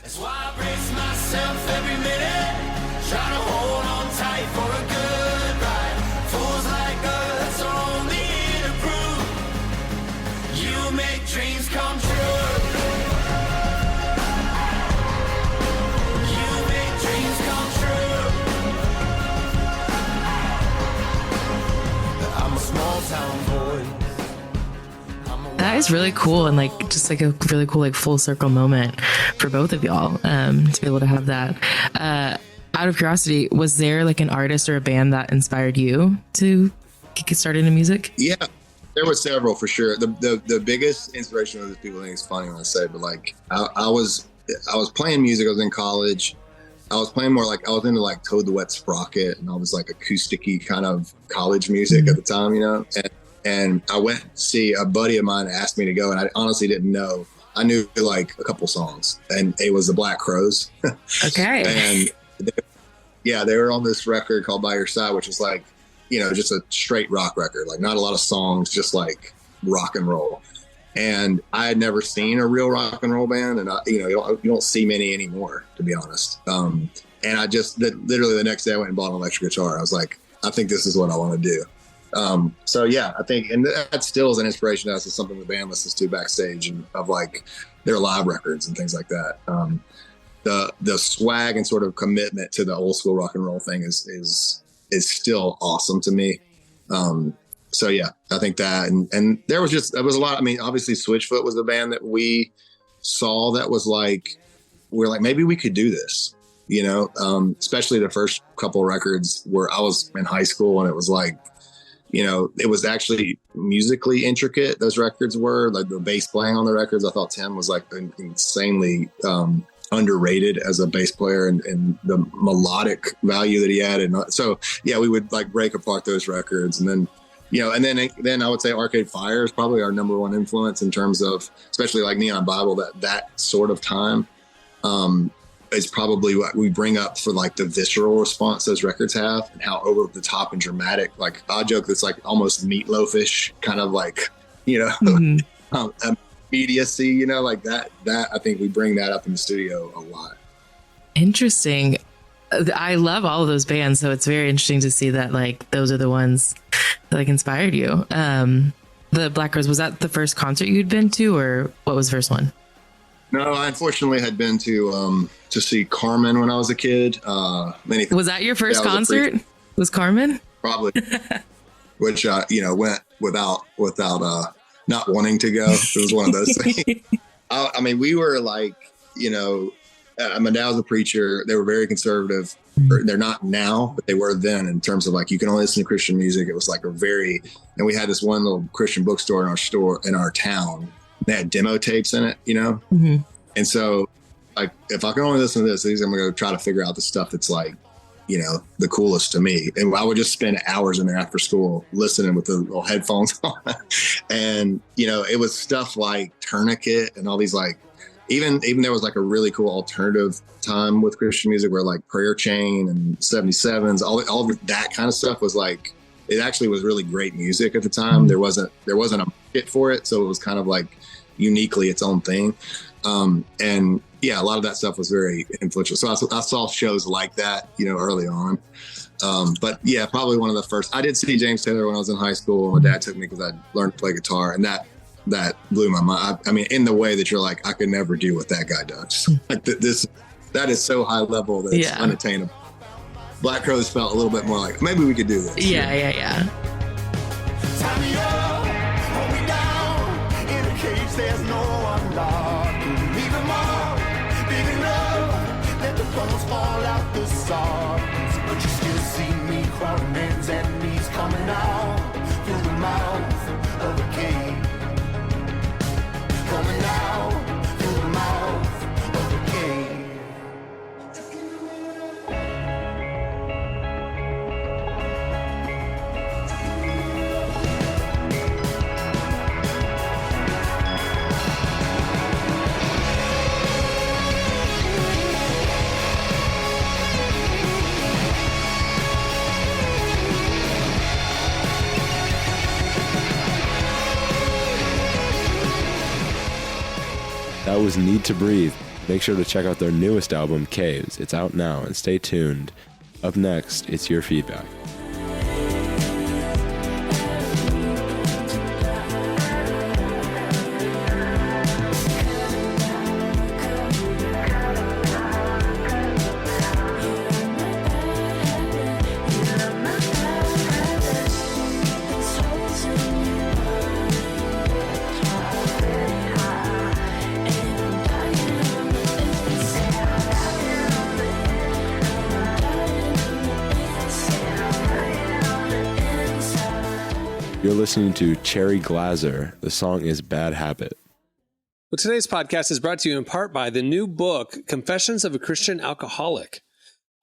That's why I brace myself every minute, try to hold on tight for a good ride. Fools like us are only here to prove you make dreams come true. You make dreams come true. I'm a small town boy. That is really cool and just a really cool full circle moment for both of y'all to be able to have that. Out of curiosity, was there an artist or a band that inspired you to get started in music? Yeah, there were several for sure. The biggest inspiration of these people, I think it's funny when I say, but I was playing music. I was in college. I was playing more I was into Toad the Wet Sprocket and all this acoustic-y kind of college music at the time, And I went to see a buddy of mine asked me to go, and I honestly didn't know. I knew a couple songs, and it was the Black Crowes. Okay. And they were on this record called By Your Side, which is just a straight rock record, not a lot of songs, just rock and roll. And I had never seen a real rock and roll band, and you don't see many anymore, to be honest. And I just literally the next day I went and bought an electric guitar. I was like, I think this is what I want to do. So yeah, I think, and that still is an inspiration to us. It's something the band listens to backstage and of their live records and things like that. The swag and sort of commitment to the old school rock and roll thing is still awesome to me. So yeah, I think that, and there was a lot. I mean, obviously Switchfoot was the band that we saw that was we're like, maybe we could do this, especially the first couple records where I was in high school and it was it was actually musically intricate. Those records were the bass playing on the records. I thought Tim was insanely underrated as a bass player and the melodic value that he had. And so, yeah, we would break apart those records. And then, then I would say Arcade Fire is probably our number one influence in terms of, especially Neon Bible, that sort of time. Is probably what we bring up for the visceral response those records have and how over the top and dramatic, I joke that's almost Meatloaf-ish kind of immediacy, that I think we bring that up in the studio a lot. Interesting. I love all of those bands, so it's very interesting to see that those are the ones that inspired you. The Black Crowes, was that the first concert you'd been to, or what was the first one? No, I unfortunately had been to see Carmen when I was a kid. Was that your first concert? Was Carmen? Probably. Which went without not wanting to go. It was one of those things. I mean, we were my dad was a preacher. They were very conservative. they're not now, but they were then, in terms of like, you can only listen to Christian music. It was like and we had this one little Christian bookstore in our town. They had demo tapes in it, Mm-hmm. And so like, if I can only listen to this, I'm going to go try to figure out the stuff that's like, the coolest to me. And I would just spend hours in there after school listening with the little headphones on. And, it was stuff like Tourniquet and all these like, even there was like a really cool alternative time with Christian music where like Prayer Chain and 77s, all of that kind of stuff was like, it actually was really great music at the time. There wasn't a market for it. So it was kind of like uniquely its own thing. And yeah, a lot of that stuff was very influential. So I saw shows like that, early on. But yeah, probably one of the first. I did see James Taylor when I was in high school. My dad took me because I learned to play guitar, and that blew my mind. I mean, in the way that you're like, I could never do what that guy does. Like that is so high level that it's unattainable. Black Crowes felt a little bit more like, maybe we could do this. Yeah. Tie me up, hold me down, in a cage there's no unlock. Leave them all, big enough, let the bones fall out the sockets. But you still see me crawling, hands and knees coming out through the mouth of a cave. Coming out through the mouth of a cave. That was Need to Breathe. Make sure to check out their newest album, Caves. It's out now, and stay tuned. Up next, it's your feedback. You're listening to Cherry Glazer. The song is Bad Habit. Well, today's podcast is brought to you in part by the new book, Confessions of a Christian Alcoholic.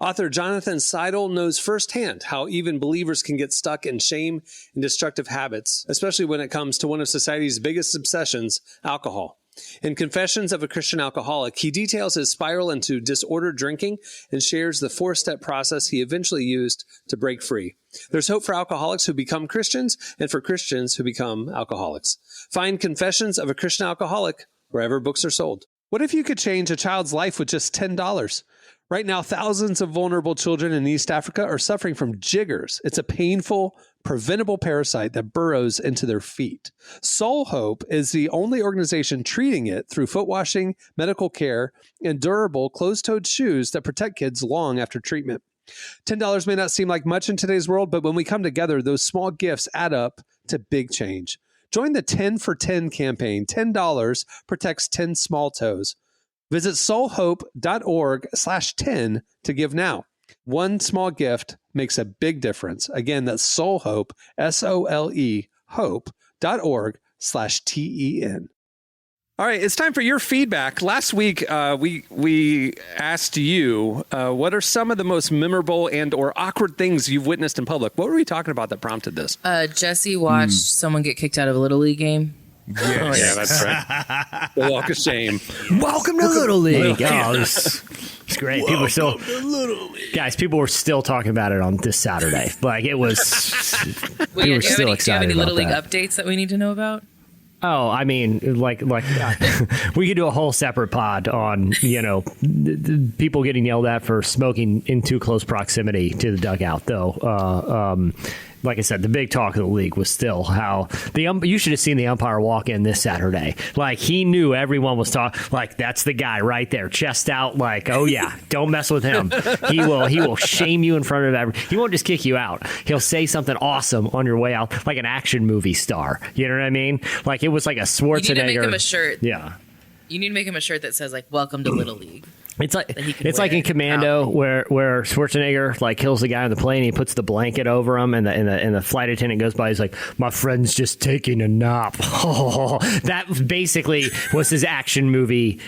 Author Jonathan Seidel knows firsthand how even believers can get stuck in shame and destructive habits, especially when it comes to one of society's biggest obsessions, alcohol. In Confessions of a Christian Alcoholic, he details his spiral into disordered drinking and shares the 4-step process he eventually used to break free. There's hope for alcoholics who become Christians and for Christians who become alcoholics. Find Confessions of a Christian Alcoholic wherever books are sold. What if you could change a child's life with just $10? Right now, thousands of vulnerable children in East Africa are suffering from jiggers. It's a painful, preventable parasite that burrows into their feet. Soul Hope is the only organization treating it through foot washing, medical care, and durable closed-toed shoes that protect kids long after treatment. $10 may not seem like much in today's world, but when we come together, those small gifts add up to big change. Join the 10 for 10 campaign. $10 protects 10 small toes. Visit soulhope.org/10 to give now. One small gift makes a big difference. Again, that's Soulhope, SOLE, hope.org/TEN. All right, it's time for your feedback. Last week, we asked you, what are some of the most memorable and or awkward things you've witnessed in public? What were we talking about that prompted this? Jesse watched someone get kicked out of a Little League game. Yes. Yeah, that's right. The walk of shame. Welcome to Little League. Oh, it's great. People were still talking about it on this Saturday. Like it was. Wait, we were still excited do you have any Little League that. updates that we need to know about? Oh, I mean, like we could do a whole separate pod on, people getting yelled at for smoking in too close proximity to the dugout, though. Like I said, the big talk of the league was still how you should have seen the umpire walk in this Saturday. Like he knew everyone was talking. Like that's the guy right there, chest out. Like, oh yeah, don't mess with him. He will shame you in front of everyone. He won't just kick you out. He'll say something awesome on your way out, like an action movie star. You know what I mean? Like it was like a Schwarzenegger. You need to make him a shirt. Yeah. You need to make him a shirt that says like "Welcome to Little League." It's like that he can it's like wear in Commando proudly. where Schwarzenegger like kills the guy on the plane. He puts the blanket over him, and the flight attendant goes by. He's like, "My friend's just taking a nap." That basically was his action movie,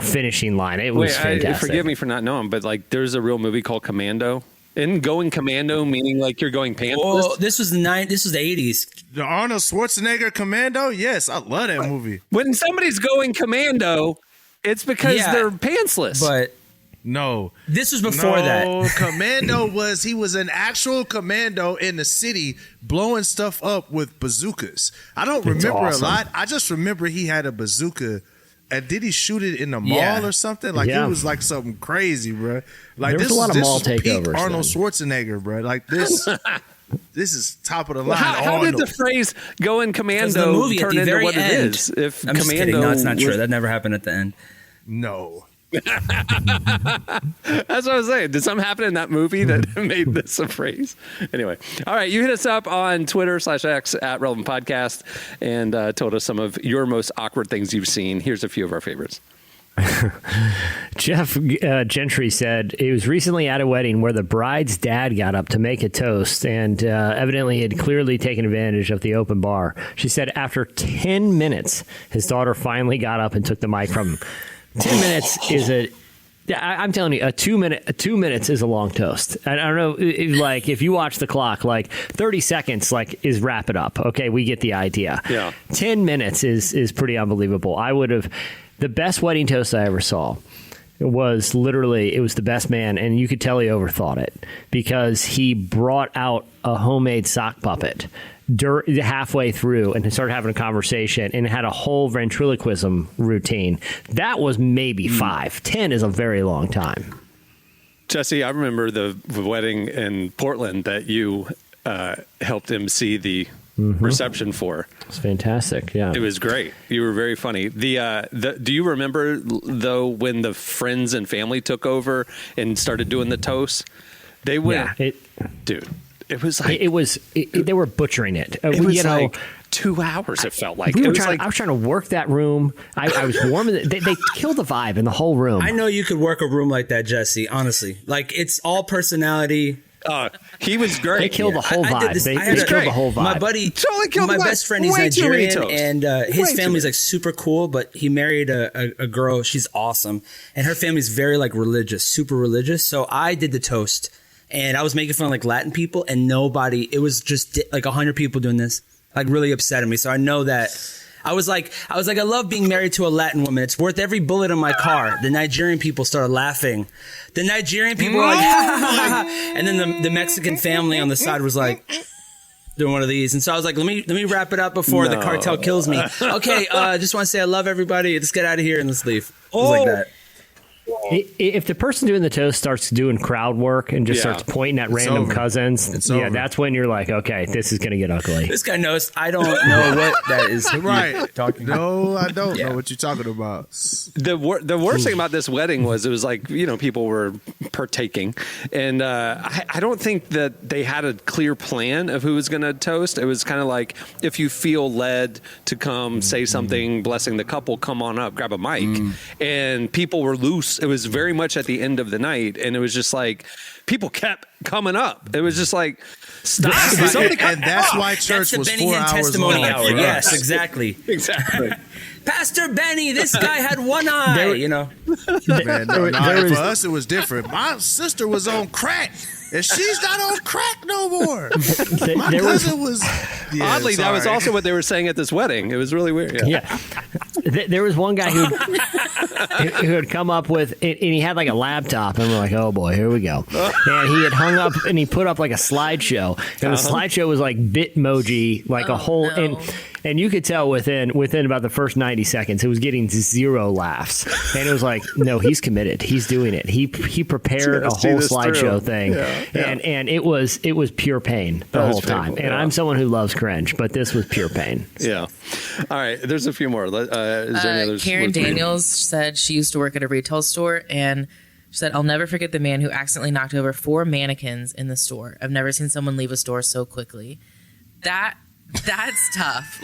finishing line. It was fantastic. Forgive me for not knowing, but like, there's a real movie called Commando. Isn't going commando meaning like you're going pantsless? Oh, this was the 80s. The Arnold Schwarzenegger Commando? Yes, I love that movie. When somebody's going commando, it's because Yeah, they're pantsless. But No. this was before that. Commando he was an actual commando in the city blowing stuff up with bazookas. I don't remember awesome. a lot. I just remember he had a bazooka. And did he shoot it in the mall Yeah. or something? Like Yeah. it was like something crazy, bro. Like There was this a lot of this mall was peak takeovers Arnold then. Schwarzenegger, bro. Like this, this is top of the line. how did the Arnold. phrase "going Because commando" the movie at turn the into very what end. it is? If I'm just commando, kidding. No, it's not true. was- That never happened at the end. No. That's what I was saying. Did something happen in that movie that made this a phrase? Anyway, all right. You hit us up on Twitter/X at Relevant Podcast and told us some of your most awkward things you've seen. Here's a few of our favorites. Jeff Gentry said he was recently at a wedding where the bride's dad got up to make a toast and evidently had clearly taken advantage of the open bar. She said after 10 minutes, his daughter finally got up and took the mic from him. 10 minutes is I'm telling you, 2 minutes is a long toast. I don't know, if you watch the clock, 30 seconds, is wrap it up. Okay, we get the idea. Yeah. 10 minutes is pretty unbelievable. The best wedding toast I ever saw was it was the best man, and you could tell he overthought it because he brought out a homemade sock puppet halfway through and started having a conversation and had a whole ventriloquism routine. That was maybe 5. 10 is a very long time. Jesse, I remember the wedding in Portland that you helped him see the reception for. It's fantastic. Yeah, It was great. You were very funny. Do you remember though when the friends and family took over and started doing the toast? They went, dude. It was like they were butchering it. It was like 2 hours. It felt like I was trying to work that room. I was warming it. They killed the vibe in the whole room. I know you could work a room like that, Jesse. Honestly, it's all personality. He was great. They killed the whole vibe. They killed the whole vibe. My buddy, totally killed my the vibe. best friend, he's Way too many Nigerian, toasts. and his family's super cool. But he married a girl. She's awesome, and her family's very religious, super religious. So I did the toast, and I was making fun of Latin people, and nobody. It was just 100 people doing this, really upsetting me. So I know that. I was like, I love being married to a Latin woman. It's worth every bullet in my car. The Nigerian people started laughing. The Nigerian people were like, ha, ha, ha, ha. And then the Mexican family on the side was like doing one of these. And so I was like, let me wrap it up before the cartel kills me. Okay, just want to say I love everybody. Let's get out of here and let's leave. It was like that. If the person doing the toast starts doing crowd work and just starts pointing at random over. cousins, over. that's when you're like, okay, this is going to get ugly. This guy knows. I don't know what that is. Right. Talking about. No, I don't know what you're talking about. The worst thing about this wedding was it was people were partaking, and I don't think that they had a clear plan of who was going to toast. It was kind of like, if you feel led to come say something blessing the couple, come on up, grab a mic, and people were loose. It was very much at the end of the night, and it was just people kept coming up. It was just stop. And that's why church That's was the Benny 4 Hinn hours testimony long. hour. for Yes, us. exactly. Exactly. Pastor Benny, this guy had one eye. Man, no, for us it was different. My sister was on crack, and she's not on crack no more. My cousin was. Yeah, Oddly, that was sorry. also what they were saying at this wedding. It was really weird. Yeah. There was one guy who had come up with, and he had a laptop, and we're like, oh boy, here we go. And he had hung up, and he put up a slideshow, and the slideshow was Bitmoji, a whole, and you could tell within about the first 90 seconds, it was getting 0 laughs. And it was no, he's committed. He's doing it. He prepared a whole slideshow thing. And it was pure pain the whole time. And I'm someone who loves cringe, but this was pure pain. Yeah. All right. There's a few more. Is there any others? Karen Daniels said she used to work at a retail store, and she said, I'll never forget the man who accidentally knocked over 4 mannequins in the store. I've never seen someone leave a store so quickly. That's tough.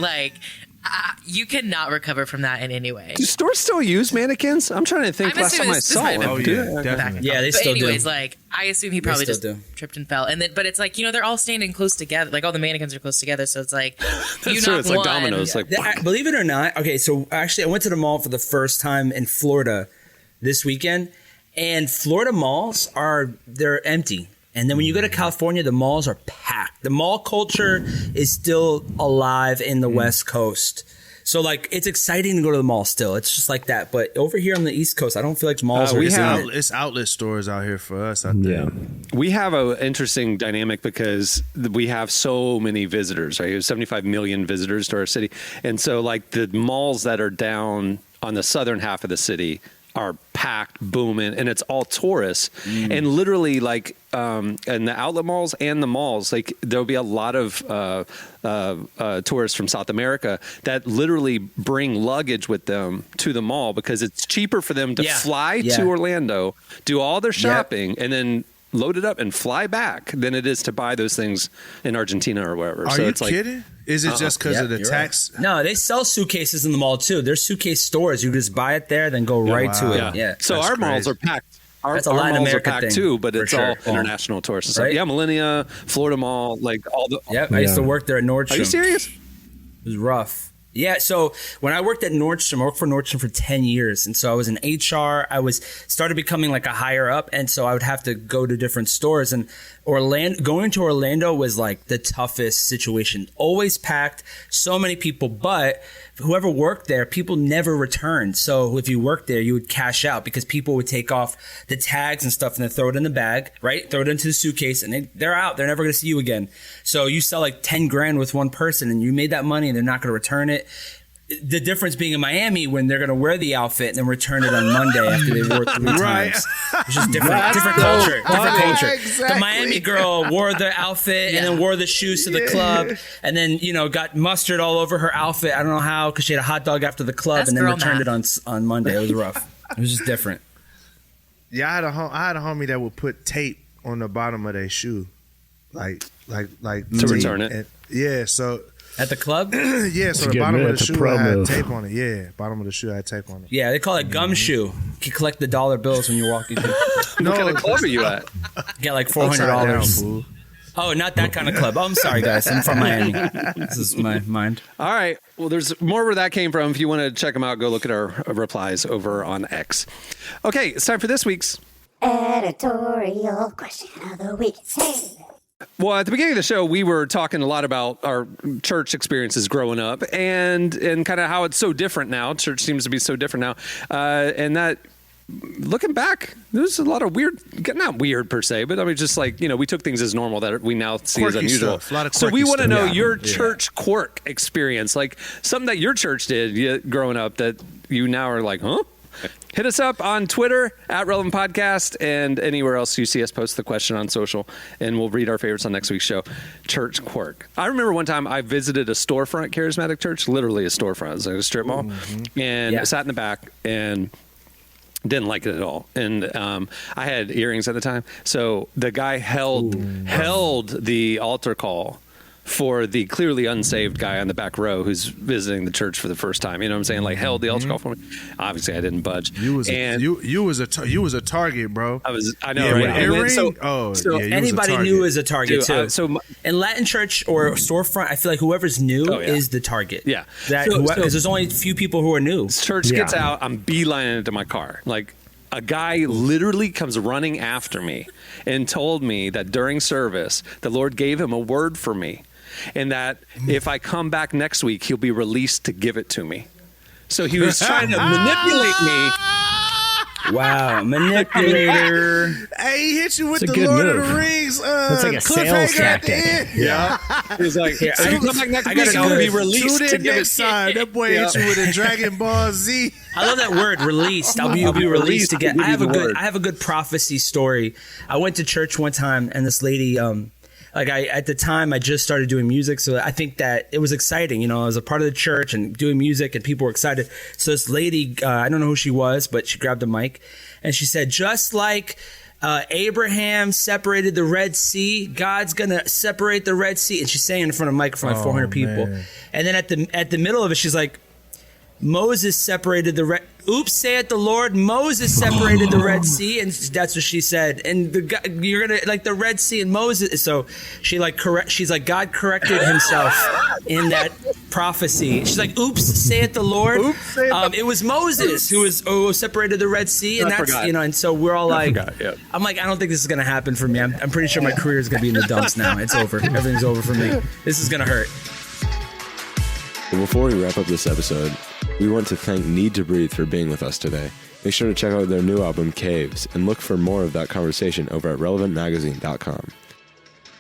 You cannot recover from that in any way. Do stores still use mannequins? I'm trying to think. I'm last time assuming I this saw might have one. been definitely. Yeah, they But still anyways, do. like I assume he probably still just do. tripped and fell, and then but it's like they're all standing close together, like all the mannequins are close together, so it's like you That's true. knock It's like one. dominoes. Like Believe it or not, okay, so actually I went to the mall for the first time in Florida this weekend, and Florida malls they're empty. And then when you go to California, the malls are packed. The mall culture is still alive in the West Coast. So, like, it's exciting to go to the mall still. It's just like that. But over here on the East Coast, I don't feel like malls are It's outlet stores out here for us, I think. Yeah. we have an interesting dynamic because we have so many visitors, right? We have 75 million visitors to our city. And so, like, the malls that are down on the southern half of the city are packed, booming, and it's all tourists. And literally, like, in the outlet malls and the malls, like, there'll be a lot of tourists from South America that literally bring luggage with them to the mall because it's cheaper for them to fly to Orlando, do all their shopping, and then load it up and fly back than it is to buy those things in Argentina or wherever. Are you kidding? Is it just because of the tax? Right. No, they sell suitcases in the mall too. There's suitcase stores. You just buy it there, then go right to it. Yeah. So That's our malls crazy. are packed. That's a our Latin malls are American packed thing, too, but for it's sure. all international tourists. So, Right? yeah, Millennia, Florida Mall, like all the. Yep, I used to work there at Nordstrom. Are you serious? It was rough. Yeah, so when I worked at Nordstrom, I worked for Nordstrom for 10 years. And so I was in HR. I started becoming like a higher up. And so I would have to go to different stores. And going to Orlando was like the toughest situation. Always packed, so many people. But whoever worked there, people never returned. So if you worked there, you would cash out because people would take off the tags and stuff and then throw it in the bag, right? Throw it into the suitcase and they're out. They're never going to see you again. So you sell like 10 grand with one person and you made that money and they're not going to return it. The difference being in Miami when they're going to wear the outfit and then return it on Monday after they wore it 3 times. It's just different culture. Exactly. The Miami girl wore the outfit and then wore the shoes to the club and then, got mustard all over her outfit. I don't know how because she had a hot dog after the club and then returned it on Monday. It was rough. It was just different. Yeah, I had a homie that would put tape on the bottom of their shoe, like To tape. return it. And, so At the club? yeah, so the bottom of the shoe had tape on it. Yeah, bottom of the shoe had tape on it. Yeah, they call it gumshoe. You can collect the dollar bills when you're walking through. What kind of club are you at? Get like Upside down, $400. fool. Oh, not that kind of club. Oh, I'm sorry, guys. I'm from Miami. This is my mind. All right. Well, there's more where that came from. If you want to check them out, go look at our replies over on X. Okay, it's time for this week's Editorial question of the week. Well, at the beginning of the show, we were talking a lot about our church experiences growing up and kind of how it's so different now. Church seems to be so different now. And that, looking back, there's a lot of weird, not weird per se, but I mean, just like, we took things as normal that we now see as Quirky unusual. stuff. A lot of So we quirky want to stuff. know Yeah. your church quirk experience, like something that your church did growing up that you now are like, huh? Hit us up on Twitter at Relevant Podcast and anywhere else you see us post the question on social, and we'll read our favorites on next week's show. Church quirk. I remember one time I visited a storefront charismatic church, literally a storefront. It was like a strip mall, and I sat in the back and didn't like it at all. And I had earrings at the time, so the guy held the altar call for the clearly unsaved guy on the back row who's visiting the church for the first time. You know what I'm saying? Like held the altar call for me. Obviously, I didn't budge. You was a target, bro. I know, Yeah, right? with And then, earring? so you was a Anybody target. new is a target Dude, too. In Latin church or storefront, I feel like whoever's new is the target. Yeah. Because there's only a few people who are new. Church gets out, I'm beelining it to my car. Like a guy literally comes running after me and told me that during service, the Lord gave him a word for me. And that if I come back next week, he'll be released to give it to me. So he was trying to manipulate me. Wow, manipulator. Hey, he hit you with It's a the good Lord move. of the Rings That's like a sales cliffhanger at the tactic. end. Yeah. He was like, Here, if you come back next week, I'll be released Tune to in give it next time. That boy hit you with a Dragon Ball Z. I love that word, released. You'll be released again. I'll give you the word. I have a good prophecy story. I went to church one time, and this lady, at the time, I just started doing music, so I think that it was exciting. I was a part of the church and doing music, and people were excited. So this lady, I don't know who she was, but she grabbed the mic, and she said, just like Abraham separated the Red Sea. God's gonna separate the Red Sea, and she's saying in front of a microphone, 400 people. Man. And then at the middle of it, she's like, Moses separated the Red. Oops, saith the Lord. Moses separated the Red Sea, and that's what she said. And you're gonna like the Red Sea and Moses. So she like she's like, God corrected himself in that prophecy. She's like, oops, saith the Lord. It was Moses who separated the Red Sea, and that's and so we're all I'm like, I don't think this is gonna happen for me. I'm pretty sure my career is gonna be in the dumps now. It's over. Everything's over for me. This is gonna hurt. Well, before we wrap up this episode, we want to thank Need to Breathe for being with us today. Make sure to check out their new album, Caves, and look for more of that conversation over at relevantmagazine.com.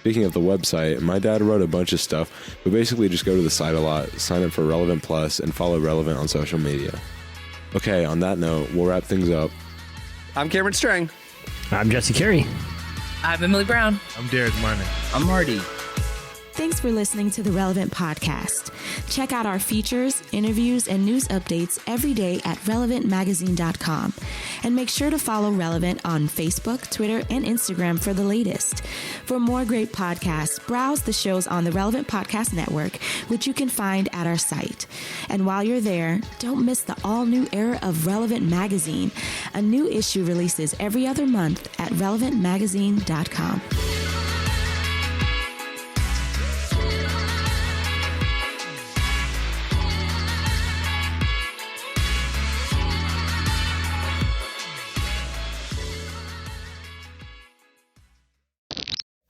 Speaking of the website, my dad wrote a bunch of stuff, but basically just go to the site a lot, sign up for Relevant Plus, and follow Relevant on social media. Okay, on that note, we'll wrap things up. I'm Cameron Strang. I'm Jesse Carey. I'm Emily Brown. I'm Derek Miner. I'm Marty. Thanks for listening to the Relevant Podcast. Check out our features, interviews, and news updates every day at relevantmagazine.com. And make sure to follow Relevant on Facebook, Twitter, and Instagram for the latest. For more great podcasts, browse the shows on the Relevant Podcast Network, which you can find at our site. And while you're there, don't miss the all-new era of Relevant Magazine. A new issue releases every other month at relevantmagazine.com.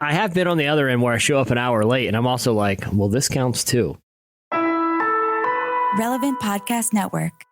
I have been on the other end where I show up an hour late, and I'm also like, well, this counts too. Relevant Podcast Network.